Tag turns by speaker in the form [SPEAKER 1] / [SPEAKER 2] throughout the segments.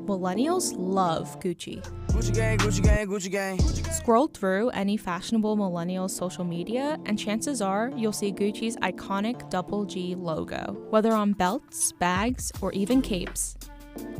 [SPEAKER 1] Millennials love Gucci.
[SPEAKER 2] Gucci gang, Gucci gang, Gucci gang.
[SPEAKER 1] Scroll through any fashionable millennial social media, and chances are you'll see Gucci's iconic double G logo, whether on belts, bags, or even capes.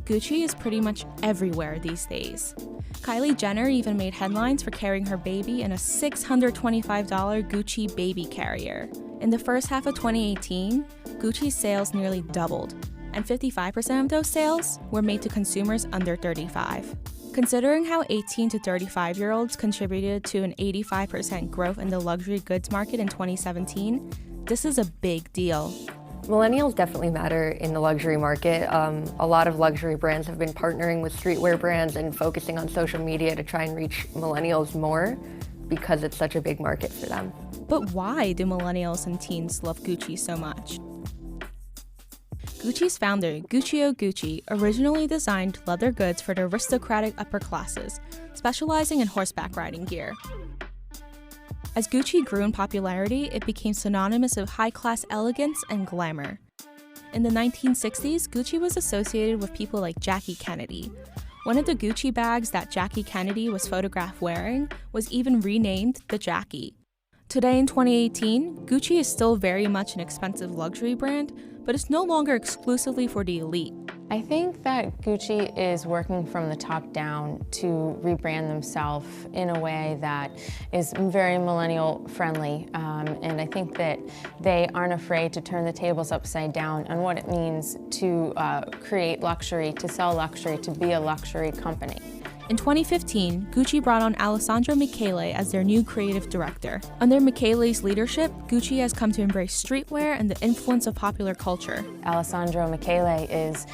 [SPEAKER 1] Gucci is pretty much everywhere these days. Kylie Jenner even made headlines for carrying her baby in a $625 Gucci baby carrier. In the first half of 2018, Gucci's sales nearly doubled, and 55% of those sales were made to consumers under 35. Considering how 18 to 35-year-olds contributed to an 85% growth in the luxury goods market in 2017, this is a big deal.
[SPEAKER 3] Millennials definitely matter in the luxury market. A lot of luxury brands have been partnering with streetwear brands and focusing on social media to try and reach millennials more because it's such a big market for them.
[SPEAKER 1] But why do millennials and teens love Gucci so much? Gucci's founder, Guccio Gucci, originally designed leather goods for the aristocratic upper classes, specializing in horseback riding gear. As Gucci grew in popularity, it became synonymous with high-class elegance and glamour. In the 1960s, Gucci was associated with people like Jackie Kennedy. One of the Gucci bags that Jackie Kennedy was photographed wearing was even renamed the Jackie. Today in 2018, Gucci is still very much an expensive luxury brand, but it's no longer exclusively for the elite.
[SPEAKER 4] I think that Gucci is working from the top down to rebrand themselves in a way that is very millennial friendly. And I think that they aren't afraid to turn the tables upside down on what it means to create luxury, to sell luxury, to be a luxury company.
[SPEAKER 1] In 2015, Gucci brought on Alessandro Michele as their new creative director. Under Michele's leadership, Gucci has come to embrace streetwear and the influence of popular culture.
[SPEAKER 4] Alessandro Michele is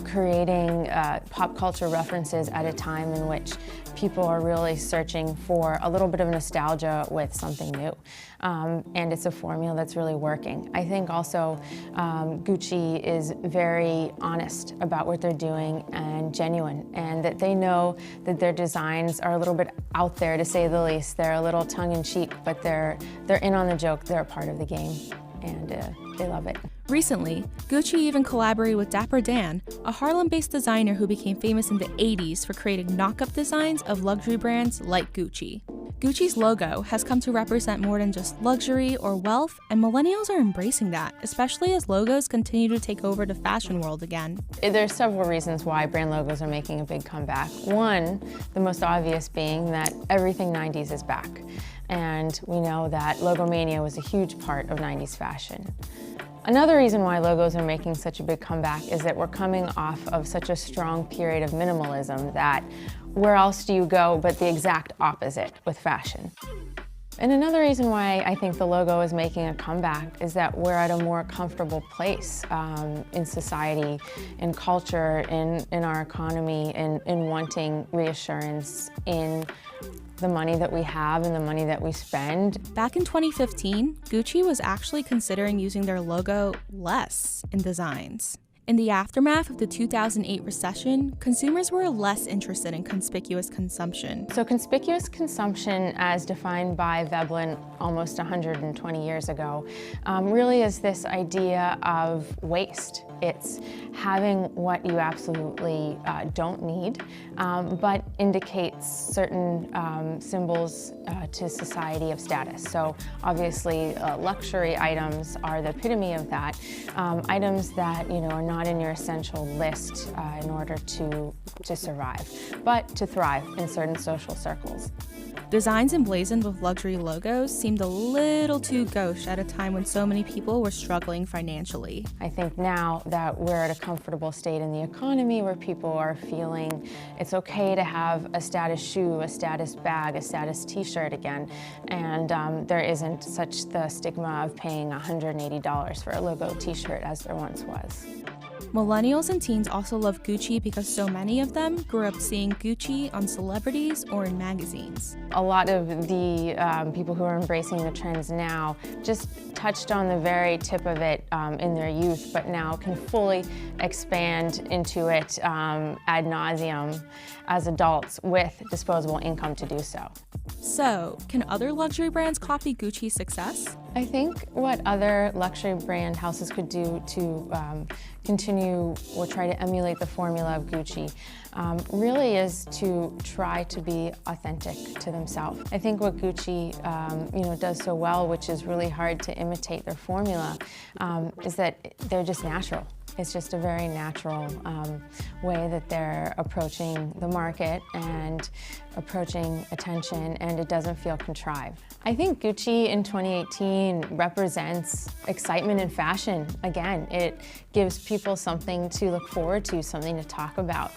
[SPEAKER 4] creating pop culture references at a time in which people are really searching for a little bit of nostalgia with something new. And it's a formula that's really working. I think also Gucci is very honest about what they're doing and genuine, and that they know that their designs are a little bit out there, to say the least. They're a little tongue-in-cheek, but they're in on the joke. They're a part of the game, and they love it.
[SPEAKER 1] Recently, Gucci even collaborated with Dapper Dan, a Harlem-based designer who became famous in the 80s for creating knock-up designs of luxury brands like Gucci. Gucci's logo has come to represent more than just luxury or wealth, and millennials are embracing that, especially as logos continue to take over the fashion world again.
[SPEAKER 4] There's several reasons why brand logos are making a big comeback. One, the most obvious being that everything 90s is back. And we know that logomania was a huge part of 90s fashion. Another reason why logos are making such a big comeback is that we're coming off of such a strong period of minimalism that where else do you go but the exact opposite with fashion? And another reason why I think the logo is making a comeback is that we're at a more comfortable place in society, in culture, in our economy, in wanting reassurance in the money that we have and the money that we spend.
[SPEAKER 1] Back in 2015, Gucci was actually considering using their logo less in designs. In the aftermath of the 2008 recession, consumers were less interested in conspicuous consumption.
[SPEAKER 4] So conspicuous consumption, as defined by Veblen almost 120 years ago, really is this idea of waste. It's having what you absolutely don't need, but indicates certain symbols to society of status. So obviously luxury items are the epitome of that. Items that are not in your essential list in order to survive, but to thrive in certain social circles.
[SPEAKER 1] Designs emblazoned with luxury logos seemed a little too gauche at a time when so many people were struggling financially.
[SPEAKER 4] I think now that we're at a comfortable state in the economy where people are feeling it's okay to have a status shoe, a status bag, a status t-shirt again, and there isn't such the stigma of paying $180 for a logo t-shirt as there once was.
[SPEAKER 1] Millennials and teens also love Gucci because so many of them grew up seeing Gucci on celebrities or in magazines.
[SPEAKER 4] A lot of the people who are embracing the trends now just touched on the very tip of it in their youth, but now can fully expand into it ad nauseum as adults with disposable income to do so.
[SPEAKER 1] So, can other luxury brands copy Gucci's success?
[SPEAKER 4] I think what other luxury brand houses could do to continue or try to emulate the formula of Gucci really is to try to be authentic to themselves. I think what Gucci does so well, which is really hard to imitate their formula, is that they're just natural. It's just a very natural way that they're approaching the market and approaching attention, and it doesn't feel contrived. I think Gucci in 2018 represents excitement in fashion. Again, it gives people something to look forward to, something to talk about.